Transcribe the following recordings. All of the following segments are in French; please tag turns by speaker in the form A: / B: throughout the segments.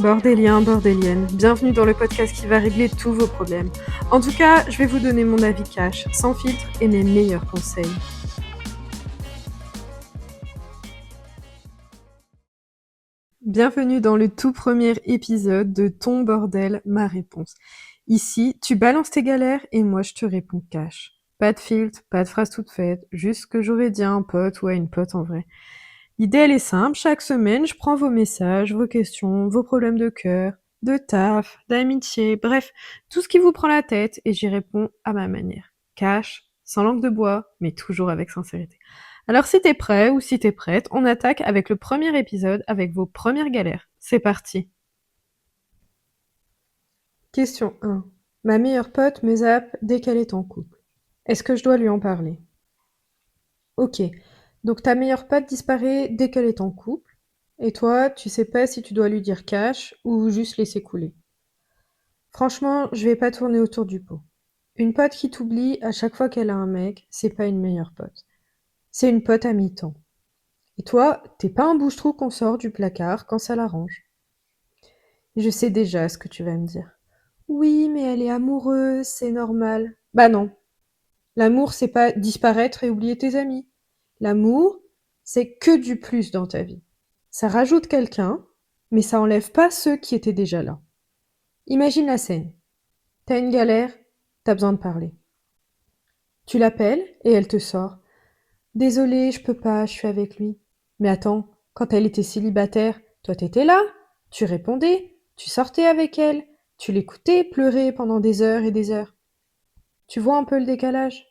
A: Bordélien, bordélienne, bienvenue dans le podcast qui va régler tous vos problèmes. En tout cas, je vais vous donner mon avis cash, sans filtre et mes meilleurs conseils. Bienvenue dans le tout premier épisode de Ton bordel, ma réponse. Ici, tu balances tes galères et moi je te réponds cash. Pas de filtre, pas de phrase toute faite, juste ce que j'aurais dit à un pote ou à une pote en vrai. L'idée elle est simple, chaque semaine je prends vos messages, vos questions, vos problèmes de cœur, de taf, d'amitié, bref, tout ce qui vous prend la tête et j'y réponds à ma manière. Cash, sans langue de bois, mais toujours avec sincérité. Alors si t'es prêt ou si t'es prête, on attaque avec le premier épisode avec vos premières galères. C'est parti. Question 1. Ma meilleure pote me zappe dès qu'elle est en couple. Est-ce que je dois lui en parler? Ok. Donc ta meilleure pote disparaît dès qu'elle est en couple, et toi, tu sais pas si tu dois lui dire cash ou juste laisser couler. Franchement, je vais pas tourner autour du pot. Une pote qui t'oublie à chaque fois qu'elle a un mec, c'est pas une meilleure pote. C'est une pote à mi-temps. Et toi, t'es pas un bouche-trou qu'on sort du placard quand ça l'arrange. Je sais déjà ce que tu vas me dire. Oui, mais elle est amoureuse, c'est normal. Bah non. L'amour, c'est pas disparaître et oublier tes amis. L'amour, c'est que du plus dans ta vie. Ça rajoute quelqu'un, mais ça enlève pas ceux qui étaient déjà là. Imagine la scène. T'as une galère, t'as besoin de parler. Tu l'appelles et elle te sort. Désolée, je peux pas, je suis avec lui. Mais attends, quand elle était célibataire, toi t'étais là, tu répondais, tu sortais avec elle, tu l'écoutais pleurer pendant des heures et des heures. Tu vois un peu le décalage?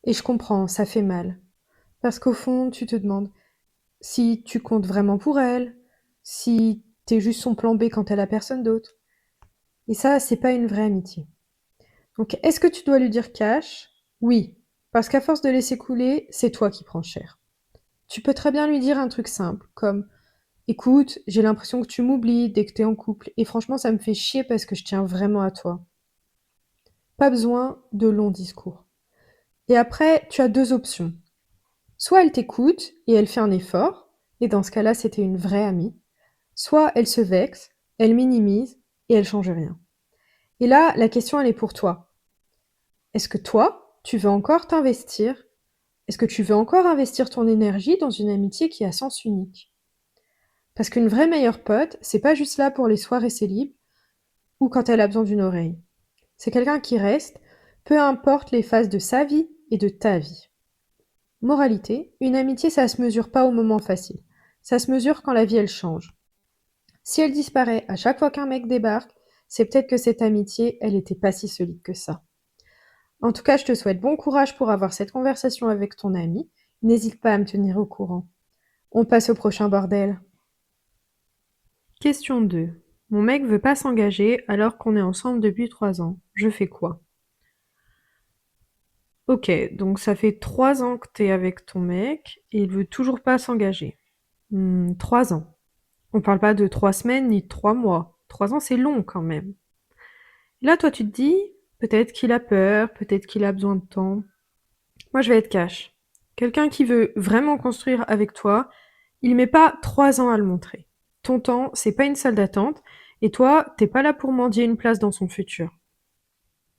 A: Et je comprends, ça fait mal. Parce qu'au fond, tu te demandes si tu comptes vraiment pour elle, si t'es juste son plan B quand elle a personne d'autre. Et ça, c'est pas une vraie amitié. Donc, est-ce que tu dois lui dire cash? Oui, parce qu'à force de laisser couler, c'est toi qui prends cher. Tu peux très bien lui dire un truc simple, comme écoute, j'ai l'impression que tu m'oublies dès que t'es en couple, et franchement, ça me fait chier parce que je tiens vraiment à toi. Pas besoin de longs discours. Et après, tu as deux options. Soit elle t'écoute et elle fait un effort, et dans ce cas-là, c'était une vraie amie. Soit elle se vexe, elle minimise et elle change rien. Et là, la question, elle est pour toi. Est-ce que toi, tu veux encore t'investir? Est-ce que tu veux encore investir ton énergie dans une amitié qui a sens unique? Parce qu'une vraie meilleure pote, c'est pas juste là pour les soirées célib ou quand elle a besoin d'une oreille. C'est quelqu'un qui reste, peu importe les phases de sa vie et de ta vie. Moralité, une amitié, ça se mesure pas au moment facile. Ça se mesure quand la vie, elle change. Si elle disparaît à chaque fois qu'un mec débarque, c'est peut-être que cette amitié, elle était pas si solide que ça. En tout cas, je te souhaite bon courage pour avoir cette conversation avec ton ami. N'hésite pas à me tenir au courant. On passe au prochain bordel. Question 2. Mon mec veut pas s'engager alors qu'on est ensemble depuis 3 ans. Je fais quoi? Ok, donc ça fait 3 ans que t'es avec ton mec et il veut toujours pas s'engager. 3 ans. On parle pas de 3 semaines ni de 3 mois. 3 ans, c'est long quand même. Là, toi, tu te dis, peut-être qu'il a peur, peut-être qu'il a besoin de temps. Moi, je vais être cash. Quelqu'un qui veut vraiment construire avec toi, il met pas 3 ans à le montrer. Ton temps, c'est pas une salle d'attente, et toi, t'es pas là pour mendier une place dans son futur.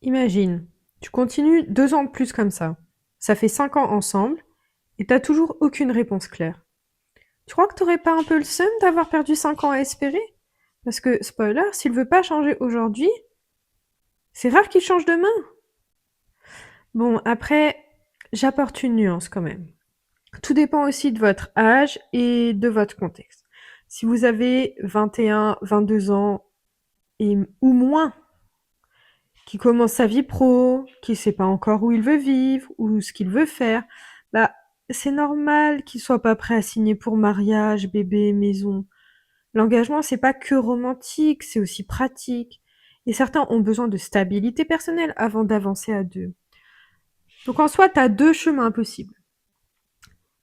A: Imagine, tu continues 2 ans de plus comme ça. Ça fait 5 ans ensemble, et t'as toujours aucune réponse claire. Tu crois que t'aurais pas un peu le seum d'avoir perdu 5 ans à espérer? Parce que, spoiler, s'il veut pas changer aujourd'hui, c'est rare qu'il change demain. Bon, après, j'apporte une nuance quand même. Tout dépend aussi de votre âge et de votre contexte. Si vous avez 21, 22 ans ou moins, qui commence sa vie pro, qui sait pas encore où il veut vivre ou ce qu'il veut faire, bah c'est normal qu'il soit pas prêt à signer pour mariage, bébé, maison. L'engagement, c'est pas que romantique, c'est aussi pratique. Et certains ont besoin de stabilité personnelle avant d'avancer à deux. Donc en soi, tu as deux chemins possibles.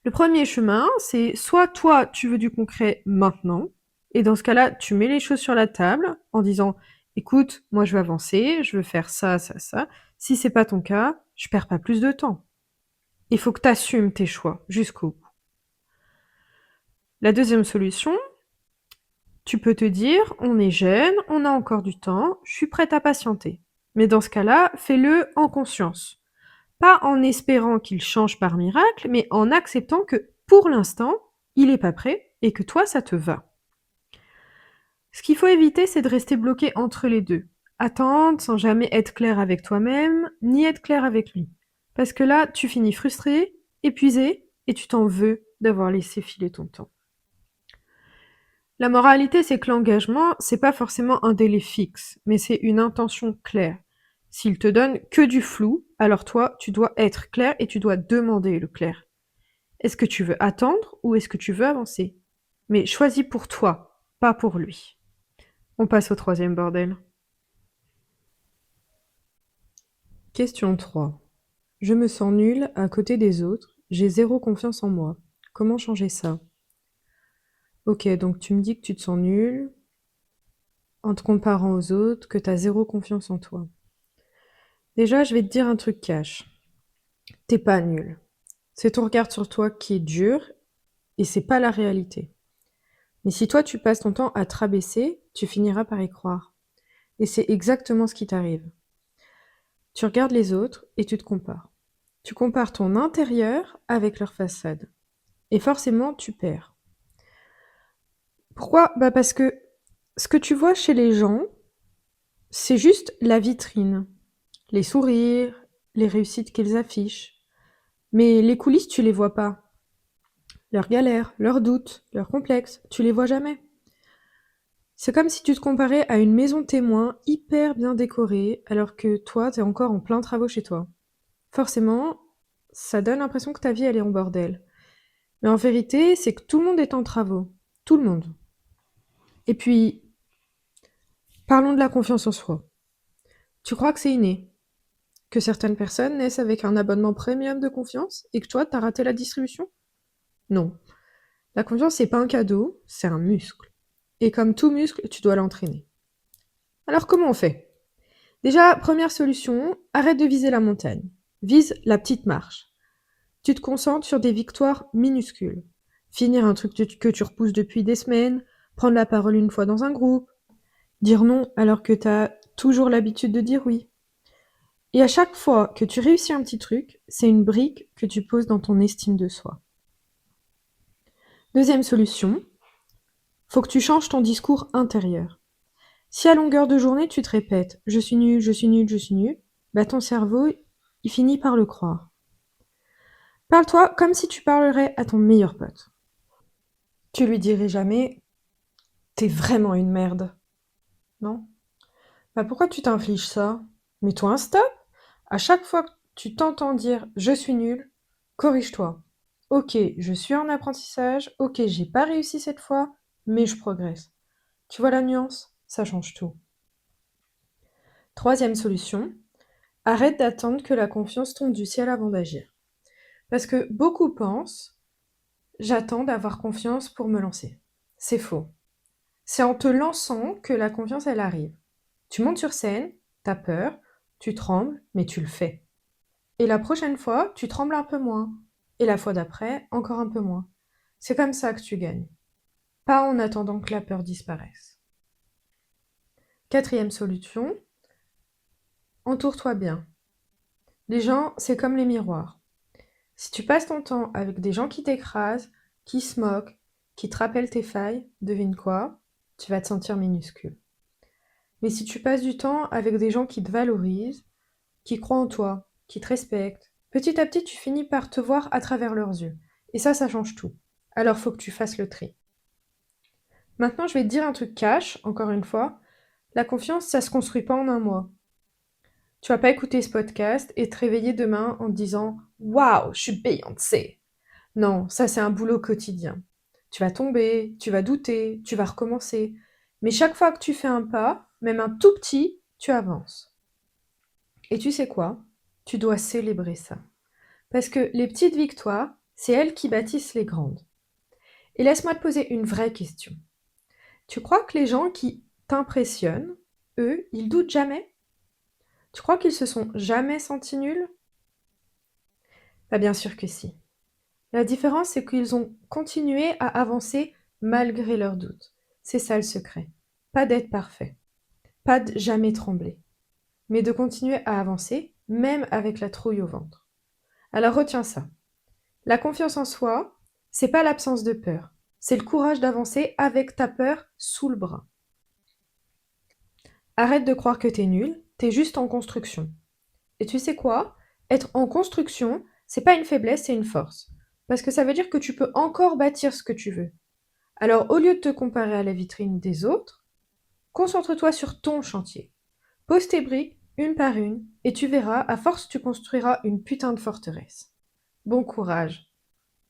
A: Le premier chemin, c'est soit toi, tu veux du concret maintenant, et dans ce cas-là, tu mets les choses sur la table en disant, écoute, moi je veux avancer, je veux faire ça, ça, ça. Si c'est pas ton cas, je perds pas plus de temps. Il faut que tu assumes tes choix jusqu'au bout. La deuxième solution, Tu peux te dire, on est jeune, on a encore du temps, je suis prête à patienter. Mais dans ce cas-là, fais-le en conscience. Pas en espérant qu'il change par miracle, mais en acceptant que pour l'instant, il n'est pas prêt et que toi, ça te va. Ce qu'il faut éviter, c'est de rester bloqué entre les deux. Attendre sans jamais être clair avec toi-même, ni être clair avec lui. Parce que là, tu finis frustré, épuisé, et tu t'en veux d'avoir laissé filer ton temps. La moralité, c'est que l'engagement, c'est pas forcément un délai fixe, mais c'est une intention claire. S'il te donne que du flou, alors toi, tu dois être clair et tu dois demander le clair. Est-ce que tu veux attendre ou est-ce que tu veux avancer? Mais choisis pour toi, pas pour lui. On passe au troisième bordel. Question 3. Je me sens nulle à côté des autres, j'ai zéro confiance en moi. Comment changer ça? Ok, donc tu me dis que tu te sens nulle en te comparant aux autres, que tu as zéro confiance en toi. Déjà, je vais te dire un truc cash. T'es pas nul. C'est ton regard sur toi qui est dur et c'est pas la réalité. Mais si toi tu passes ton temps à te rabaisser, tu finiras par y croire. Et c'est exactement ce qui t'arrive. Tu regardes les autres et tu te compares. Tu compares ton intérieur avec leur façade. Et forcément, tu perds. Pourquoi? Bah parce que ce que tu vois chez les gens, c'est juste la vitrine. Les sourires, les réussites qu'ils affichent. Mais les coulisses, tu les vois pas. Leurs galères, leurs doutes, leurs complexes, tu les vois jamais. C'est comme si tu te comparais à une maison témoin hyper bien décorée, alors que toi, t'es encore en plein travaux chez toi. Forcément, ça donne l'impression que ta vie, elle est en bordel. Mais en vérité, c'est que tout le monde est en travaux. Tout le monde. Et puis, parlons de la confiance en soi. Tu crois que c'est inné? Que certaines personnes naissent avec un abonnement premium de confiance et que toi, t'as raté la distribution? Non. La confiance, c'est pas un cadeau, c'est un muscle. Et comme tout muscle, tu dois l'entraîner. Alors comment on fait? Déjà, première solution, arrête de viser la montagne. Vise la petite marche. Tu te concentres sur des victoires minuscules. Finir un truc que tu repousses depuis des semaines, prendre la parole une fois dans un groupe, dire non alors que tu as toujours l'habitude de dire oui. Et à chaque fois que tu réussis un petit truc, c'est une brique que tu poses dans ton estime de soi. Deuxième solution, faut que tu changes ton discours intérieur. Si à longueur de journée tu te répètes je suis nul, je suis nul, je suis nul, bah ton cerveau, il finit par le croire. Parle-toi comme si tu parlerais à ton meilleur pote. Tu lui dirais jamais t'es vraiment une merde, non? Bah pourquoi tu t'infliges ça? Mets-toi un stop. À chaque fois que tu t'entends dire je suis nul, corrige-toi. Ok, je suis en apprentissage, ok, j'ai pas réussi cette fois, mais je progresse. Tu vois la nuance? Ça change tout. Troisième solution, arrête d'attendre que la confiance tombe du ciel avant d'agir. Parce que beaucoup pensent j'attends d'avoir confiance pour me lancer. C'est faux. C'est en te lançant que la confiance, elle arrive. Tu montes sur scène, t'as peur, tu trembles, mais tu le fais. Et la prochaine fois, tu trembles un peu moins. Et la fois d'après, encore un peu moins. C'est comme ça que tu gagnes. Pas en attendant que la peur disparaisse. Quatrième solution, entoure-toi bien. Les gens, c'est comme les miroirs. Si tu passes ton temps avec des gens qui t'écrasent, qui se moquent, qui te rappellent tes failles, devine quoi? Tu vas te sentir minuscule. Mais si tu passes du temps avec des gens qui te valorisent, qui croient en toi, qui te respectent, petit à petit, tu finis par te voir à travers leurs yeux. Et ça change tout. Alors faut que tu fasses le tri. Maintenant, je vais te dire un truc cash, encore une fois. La confiance, ça se construit pas en un mois. Tu vas pas écouter ce podcast et te réveiller demain en te disant waouh, je suis Beyoncé. Non, ça c'est un boulot quotidien. Tu vas tomber, tu vas douter, tu vas recommencer. Mais chaque fois que tu fais un pas, même un tout petit, tu avances. Et tu sais quoi? Tu dois célébrer ça. Parce que les petites victoires, c'est elles qui bâtissent les grandes. Et laisse-moi te poser une vraie question. Tu crois que les gens qui t'impressionnent, eux, ils doutent jamais? Tu crois qu'ils se sont jamais sentis nuls? Bah bien sûr que si. La différence, c'est qu'ils ont continué à avancer malgré leurs doutes. C'est ça le secret. Pas d'être parfait, pas de jamais trembler, mais de continuer à avancer, même avec la trouille au ventre. Alors retiens ça. La confiance en soi, c'est pas l'absence de peur, c'est le courage d'avancer avec ta peur sous le bras. Arrête de croire que t'es nul, t'es juste en construction. Et tu sais quoi? Être en construction, c'est pas une faiblesse, c'est une force. Parce que ça veut dire que tu peux encore bâtir ce que tu veux. Alors au lieu de te comparer à la vitrine des autres, concentre-toi sur ton chantier. Pose tes briques une par une et tu verras, à force tu construiras une putain de forteresse. Bon courage.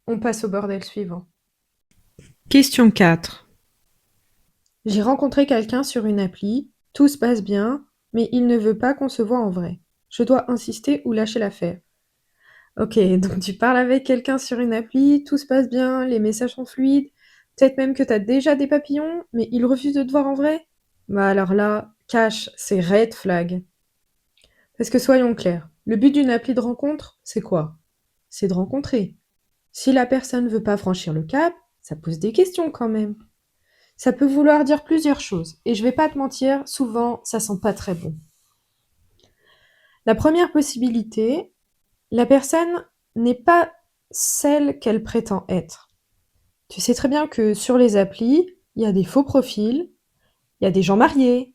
A: On passe au bordel suivant. Question 4. J'ai rencontré quelqu'un sur une appli, tout se passe bien, mais il ne veut pas qu'on se voit en vrai. Je dois insister ou lâcher l'affaire. Ok, donc tu parles avec quelqu'un sur une appli, tout se passe bien, les messages sont fluides, peut-être même que t'as déjà des papillons, mais il refuse de te voir en vrai? Bah alors là, cash, c'est red flag. Parce que soyons clairs, le but d'une appli de rencontre, c'est quoi? C'est de rencontrer. Si la personne veut pas franchir le cap, ça pose des questions quand même. Ça peut vouloir dire plusieurs choses, et je vais pas te mentir, souvent ça sent pas très bon. La première possibilité, la personne n'est pas celle qu'elle prétend être. Tu sais très bien que sur les applis, il y a des faux profils, il y a des gens mariés,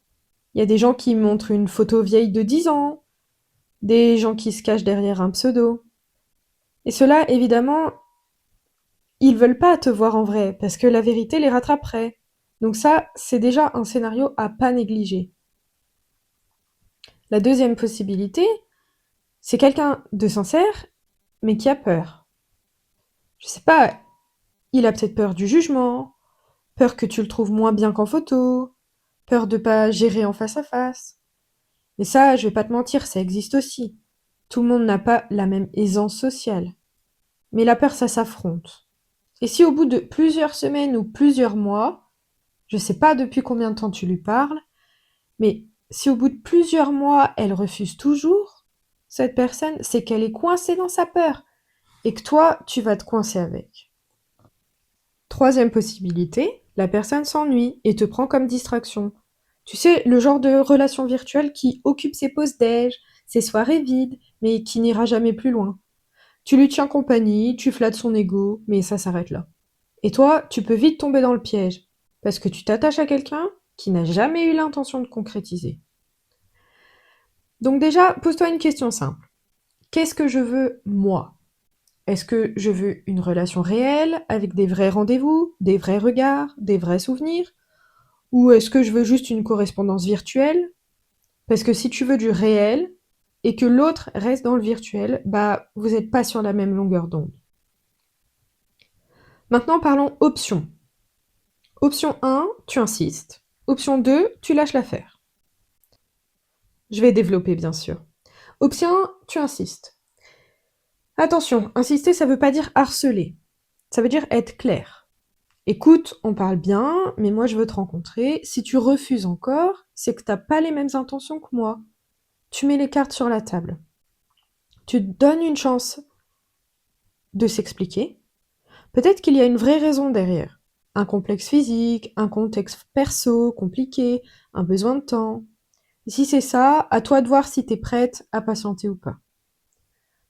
A: il y a des gens qui montrent une photo vieille de 10 ans, des gens qui se cachent derrière un pseudo. Et ceux-là, évidemment, ils veulent pas te voir en vrai, parce que la vérité les rattraperait. Donc ça, c'est déjà un scénario à pas négliger. La deuxième possibilité, c'est quelqu'un de sincère, mais qui a peur. Je sais pas, il a peut-être peur du jugement, peur que tu le trouves moins bien qu'en photo, peur de pas gérer en face à face. Et ça, je vais pas te mentir, ça existe aussi. Tout le monde n'a pas la même aisance sociale. Mais la peur, ça s'affronte. Et si au bout de plusieurs semaines ou plusieurs mois, je sais pas depuis combien de temps tu lui parles, mais si au bout de plusieurs mois, elle refuse toujours, cette personne, c'est qu'elle est coincée dans sa peur et que toi, tu vas te coincer avec. Troisième possibilité, la personne s'ennuie et te prend comme distraction. Tu sais, le genre de relation virtuelle qui occupe ses pauses déj, ses soirées vides, mais qui n'ira jamais plus loin. Tu lui tiens compagnie, tu flattes son ego, mais ça s'arrête là. Et toi, tu peux vite tomber dans le piège, parce que tu t'attaches à quelqu'un qui n'a jamais eu l'intention de concrétiser. Donc déjà, pose-toi une question simple. Qu'est-ce que je veux, moi? Est-ce que je veux une relation réelle, avec des vrais rendez-vous, des vrais regards, des vrais souvenirs? Ou est-ce que je veux juste une correspondance virtuelle? Parce que si tu veux du réel, et que l'autre reste dans le virtuel, bah vous n'êtes pas sur la même longueur d'onde. Maintenant parlons options. Option 1, tu insistes. Option 2, tu lâches l'affaire. Je vais développer bien sûr. Option 1, tu insistes. Attention, insister ça veut pas dire harceler. Ça veut dire être clair. Écoute, on parle bien, mais moi je veux te rencontrer. Si tu refuses encore, c'est que t'as pas les mêmes intentions que moi. Tu mets les cartes sur la table. Tu te donnes une chance de s'expliquer. Peut-être qu'il y a une vraie raison derrière. Un complexe physique, un contexte perso compliqué, un besoin de temps. Et si c'est ça, à toi de voir si t'es prête à patienter ou pas.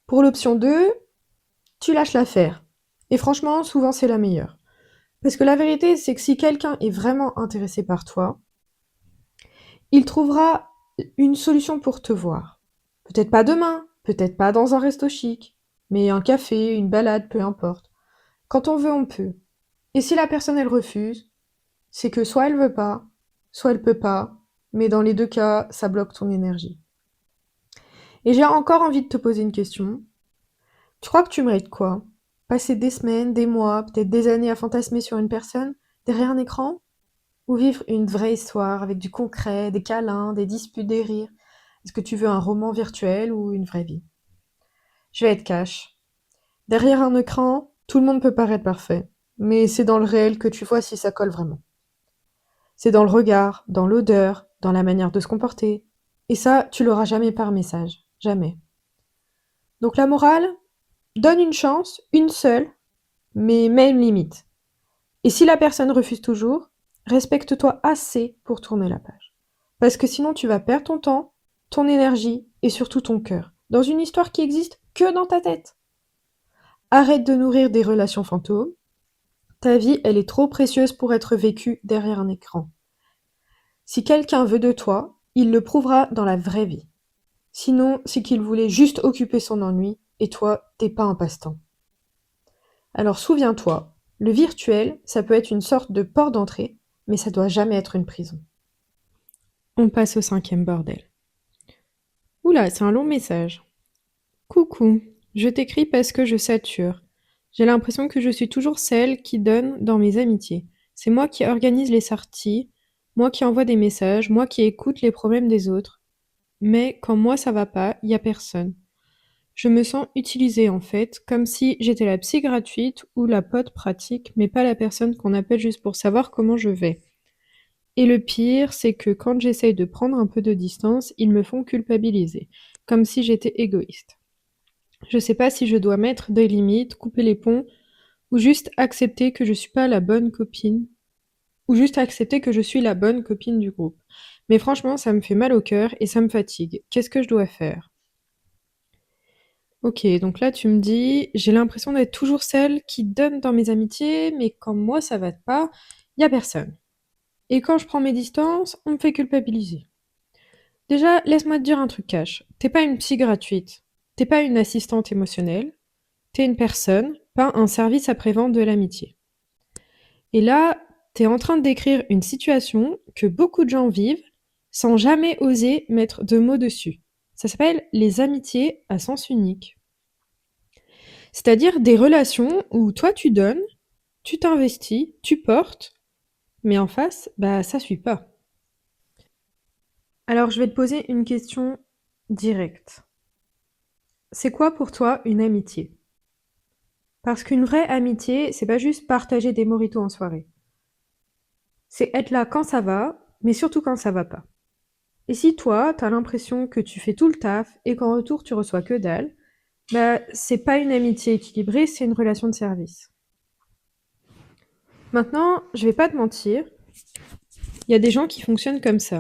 A: Pour l'option 2, tu lâches l'affaire. Et franchement, souvent c'est la meilleure. Parce que la vérité, c'est que si quelqu'un est vraiment intéressé par toi, il trouvera une solution pour te voir. Peut-être pas demain, peut-être pas dans un resto chic, mais un café, une balade, peu importe. Quand on veut, on peut. Et si la personne, elle refuse, c'est que soit elle veut pas, soit elle peut pas, mais dans les deux cas, ça bloque ton énergie. Et j'ai encore envie de te poser une question. Tu crois que tu mérites quoi? Passer des semaines, des mois, peut-être des années à fantasmer sur une personne derrière un écran? Ou vivre une vraie histoire avec du concret, des câlins, des disputes, des rires? Est-ce que tu veux un roman virtuel ou une vraie vie? Je vais être cash. Derrière un écran, tout le monde peut paraître parfait. Mais c'est dans le réel que tu vois si ça colle vraiment. C'est dans le regard, dans l'odeur, dans la manière de se comporter. Et ça, tu l'auras jamais par message. Jamais. Donc la morale, donne une chance, une seule, mais mets une limite. Et si la personne refuse toujours, Respecte-toi assez pour tourner la page. Parce que sinon tu vas perdre ton temps, ton énergie et surtout ton cœur dans une histoire qui existe que dans ta tête. Arrête de nourrir des relations fantômes. Ta vie, elle est trop précieuse pour être vécue derrière un écran. Si quelqu'un veut de toi, il le prouvera dans la vraie vie. Sinon, c'est qu'il voulait juste occuper son ennui, et toi, t'es pas un passe-temps. Alors souviens-toi, le virtuel, ça peut être une sorte de porte d'entrée, mais ça doit jamais être une prison. On passe au 5e bordel. Oula, c'est un long message. Coucou, je t'écris parce que je sature. J'ai l'impression que je suis toujours celle qui donne dans mes amitiés. C'est moi qui organise les sorties, moi qui envoie des messages, moi qui écoute les problèmes des autres. Mais quand moi ça va pas, y a personne. Je me sens utilisée en fait, comme si j'étais la psy gratuite ou la pote pratique, mais pas la personne qu'on appelle juste pour savoir comment je vais. Et le pire, c'est que quand j'essaye de prendre un peu de distance, ils me font culpabiliser, comme si j'étais égoïste. Je sais pas si je dois mettre des limites, couper les ponts, ou juste accepter que je suis pas la bonne copine, ou juste accepter que je suis la bonne copine du groupe. Mais franchement, ça me fait mal au cœur et ça me fatigue. Qu'est-ce que je dois faire? Ok, donc là tu me dis, j'ai l'impression d'être toujours celle qui donne dans mes amitiés, mais quand moi ça va pas, y a personne. Et quand je prends mes distances, on me fait culpabiliser. Déjà, laisse-moi te dire un truc cash. T'es pas une psy gratuite. T'es pas une assistante émotionnelle. T'es une personne, pas un service après-vente de l'amitié. Et là, t'es en train de décrire une situation que beaucoup de gens vivent sans jamais oser mettre de mots dessus. Ça s'appelle les amitiés à sens unique. C'est-à-dire des relations où toi tu donnes, tu t'investis, tu portes, mais en face, bah ça suit pas. Alors je vais te poser une question directe. C'est quoi pour toi une amitié? Parce qu'une vraie amitié, c'est pas juste partager des mojitos en soirée. C'est être là quand ça va, mais surtout quand ça va pas. Et si toi, t'as l'impression que tu fais tout le taf et qu'en retour tu reçois que dalle, bah c'est pas une amitié équilibrée, c'est une relation de service. Maintenant, je vais pas te mentir, il y a des gens qui fonctionnent comme ça.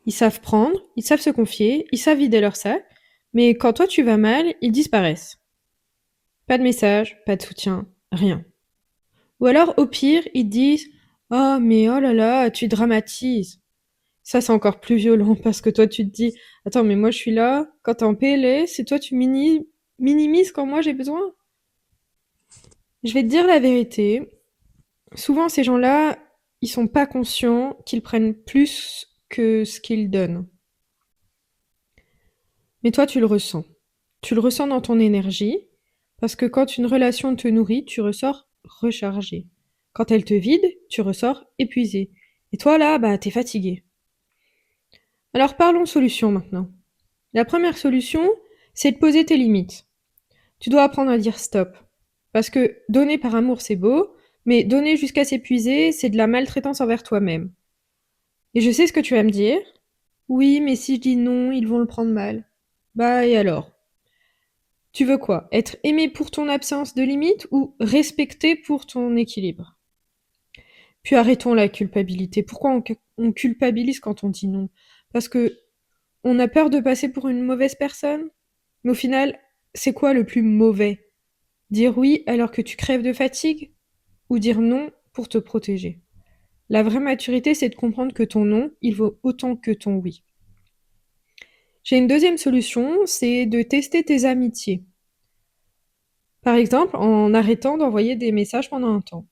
A: Ils savent prendre, ils savent se confier, ils savent vider leur sac, mais quand toi tu vas mal, ils disparaissent. Pas de message, pas de soutien, rien. Ou alors, au pire, ils te disent oh, mais oh là là, tu dramatises. Ça, c'est encore plus violent parce que toi, tu te dis attends, mais moi, je suis là, quand t'es en PLS, et toi, tu minimises quand moi, j'ai besoin. Je vais te dire la vérité. Souvent, ces gens-là, ils sont pas conscients qu'ils prennent plus que ce qu'ils donnent. Mais toi, tu le ressens. Tu le ressens dans ton énergie, parce que quand une relation te nourrit, tu ressors rechargé. Quand elle te vide, tu ressors épuisé. Et toi, là, bah, t'es fatigué. Alors parlons solutions maintenant. La première solution, c'est de poser tes limites. Tu dois apprendre à dire stop. Parce que donner par amour, c'est beau, mais donner jusqu'à s'épuiser, c'est de la maltraitance envers toi-même. Et je sais ce que tu vas me dire. Oui, mais si je dis non, ils vont le prendre mal. Bah et alors? Tu veux quoi? Être aimé pour ton absence de limite ou respecté pour ton équilibre? Puis arrêtons la culpabilité. Pourquoi on culpabilise quand on dit non? Parce que on a peur de passer pour une mauvaise personne? Mais au final, c'est quoi le plus mauvais? Dire oui alors que tu crèves de fatigue? Ou dire non pour te protéger? La vraie maturité, c'est de comprendre que ton non, il vaut autant que ton oui. J'ai une deuxième solution, c'est de tester tes amitiés. Par exemple, en arrêtant d'envoyer des messages pendant un temps.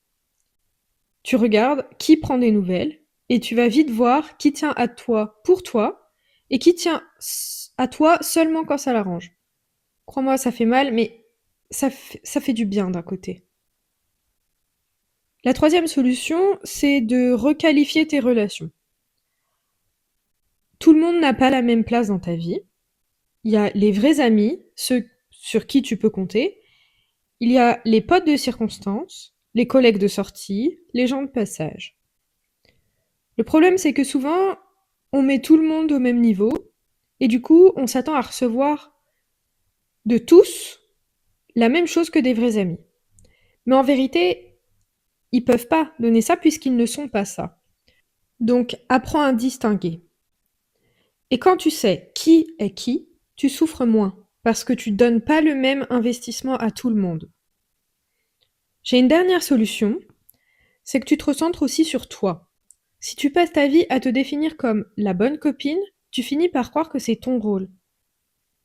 A: Tu regardes qui prend des nouvelles et tu vas vite voir qui tient à toi pour toi et qui tient à toi seulement quand ça l'arrange. Crois-moi, ça fait mal, mais ça fait du bien d'un côté. La troisième solution, c'est de requalifier tes relations. Tout le monde n'a pas la même place dans ta vie. Il y a les vrais amis, ceux sur qui tu peux compter. Il y a les potes de circonstance, les collègues de sortie, les gens de passage. Le problème, c'est que souvent, on met tout le monde au même niveau, et du coup, on s'attend à recevoir de tous la même chose que des vrais amis. Mais en vérité, ils peuvent pas donner ça puisqu'ils ne sont pas ça. Donc, apprends à distinguer. Et quand tu sais qui est qui, tu souffres moins, parce que tu donnes pas le même investissement à tout le monde. J'ai une dernière solution, c'est que tu te recentres aussi sur toi. Si tu passes ta vie à te définir comme la bonne copine, tu finis par croire que c'est ton rôle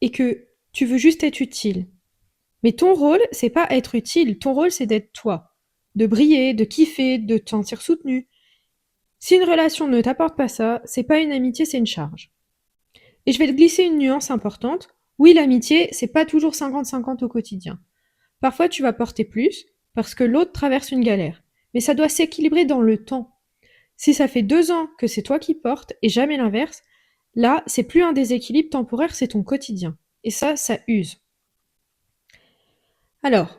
A: et que tu veux juste être utile. Mais ton rôle, c'est pas être utile, ton rôle c'est d'être toi, de briller, de kiffer, de te sentir soutenu. Si une relation ne t'apporte pas ça, c'est pas une amitié, c'est une charge. Et je vais te glisser une nuance importante. Oui, l'amitié, c'est pas toujours 50-50 au quotidien. Parfois, tu vas porter plus parce que l'autre traverse une galère. Mais ça doit s'équilibrer dans le temps. Si ça fait 2 ans que c'est toi qui portes et jamais l'inverse, là, c'est plus un déséquilibre temporaire, c'est ton quotidien. Et ça use. Alors,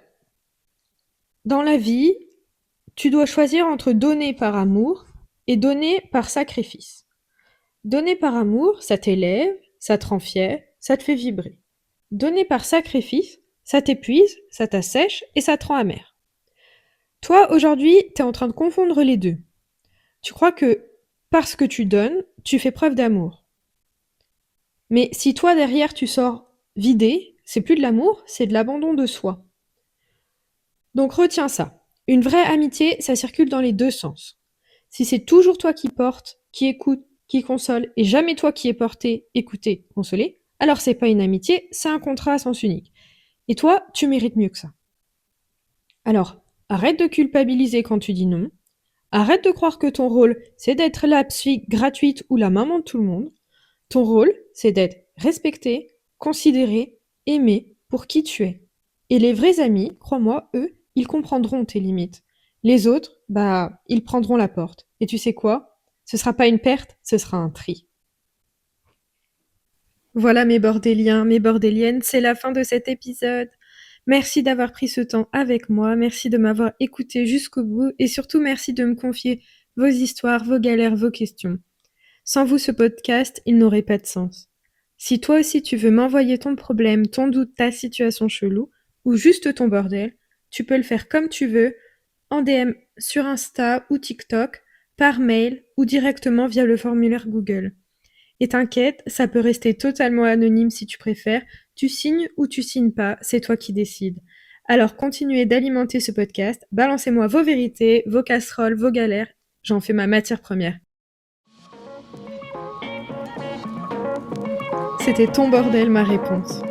A: dans la vie, tu dois choisir entre donner par amour et donner par sacrifice. Donner par amour, ça t'élève, ça te rend fier, ça te fait vibrer. Donner par sacrifice, ça t'épuise, ça t'assèche et ça te rend amer. Toi, aujourd'hui, t'es en train de confondre les deux. Tu crois que parce que tu donnes, tu fais preuve d'amour. Mais si toi, derrière, tu sors vidé, c'est plus de l'amour, c'est de l'abandon de soi. Donc retiens ça. Une vraie amitié, ça circule dans les deux sens. Si c'est toujours toi qui porte, qui écoute, qui console, et jamais toi qui es porté, écouté, consolé, alors c'est pas une amitié, c'est un contrat à sens unique. Et toi, tu mérites mieux que ça. Alors, arrête de culpabiliser quand tu dis non. Arrête de croire que ton rôle, c'est d'être la psy gratuite ou la maman de tout le monde. Ton rôle, c'est d'être respecté, considéré, aimé pour qui tu es. Et les vrais amis, crois-moi, eux, ils comprendront tes limites. Les autres, bah, ils prendront la porte. Et tu sais quoi? Ce sera pas une perte, ce sera un tri. Voilà mes bordéliens, mes bordéliennes, c'est la fin de cet épisode. Merci d'avoir pris ce temps avec moi, merci de m'avoir écouté jusqu'au bout et surtout merci de me confier vos histoires, vos galères, vos questions. Sans vous, ce podcast, il n'aurait pas de sens. Si toi aussi tu veux m'envoyer ton problème, ton doute, ta situation chelou, ou juste ton bordel, tu peux le faire comme tu veux, en DM sur Insta ou TikTok, par mail ou directement via le formulaire Google. Et t'inquiète, ça peut rester totalement anonyme si tu préfères. Tu signes ou tu signes pas, c'est toi qui décides. Alors continuez d'alimenter ce podcast, balancez-moi vos vérités, vos casseroles, vos galères, j'en fais ma matière première. C'était ton bordel, ma réponse.